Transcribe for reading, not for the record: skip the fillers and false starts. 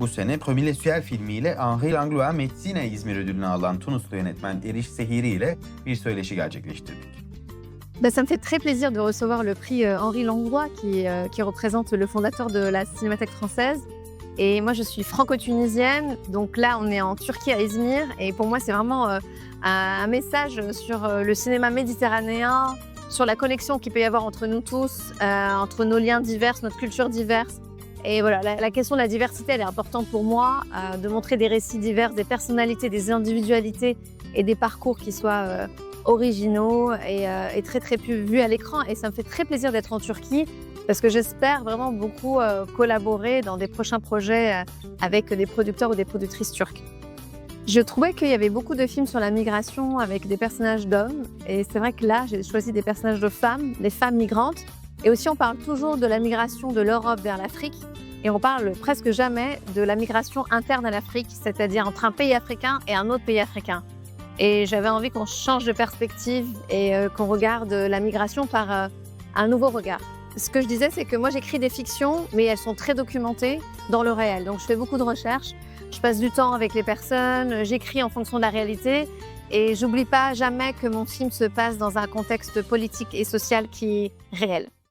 Bu sene Prometheus filmiyle Henri Langlois Mezzina İzmir ödülünü alan Tunuslu yönetmen Eriş Sehiri ile bir söyleşi gerçekleştirdik. Ça me fait très plaisir de recevoir le prix Henri Langlois qui représente le fondateur de la Cinémathèque française. Et moi, je suis franco-tunisienne, donc là, on est en Turquie, à Izmir. Et pour moi, c'est vraiment un message sur le cinéma méditerranéen, sur la connexion qu'il peut y avoir entre nous tous, entre nos liens divers, notre culture diverse. Et voilà, la question de la diversité, elle est importante pour moi, de montrer des récits divers, des personnalités, des individualités et des parcours qui soient originaux et très très peu vus à l'écran. Et ça me fait très plaisir d'être en Turquie parce que j'espère vraiment beaucoup collaborer dans des prochains projets avec des producteurs ou des productrices turques. Je trouvais qu'il y avait beaucoup de films sur la migration avec des personnages d'hommes. Et c'est vrai que là, j'ai choisi des personnages de femmes, des femmes migrantes. Et aussi, on parle toujours de la migration de l'Europe vers l'Afrique. Et on parle presque jamais de la migration interne à l'Afrique, c'est-à-dire entre un pays africain et un autre pays africain. Et j'avais envie qu'on change de perspective et qu'on regarde la migration par un nouveau regard. Ce que je disais, c'est que moi, j'écris des fictions, mais elles sont très documentées dans le réel. Donc, je fais beaucoup de recherches, je passe du temps avec les personnes, j'écris en fonction de la réalité. Et j'oublie pas jamais que mon film se passe dans un contexte politique et social qui est réel.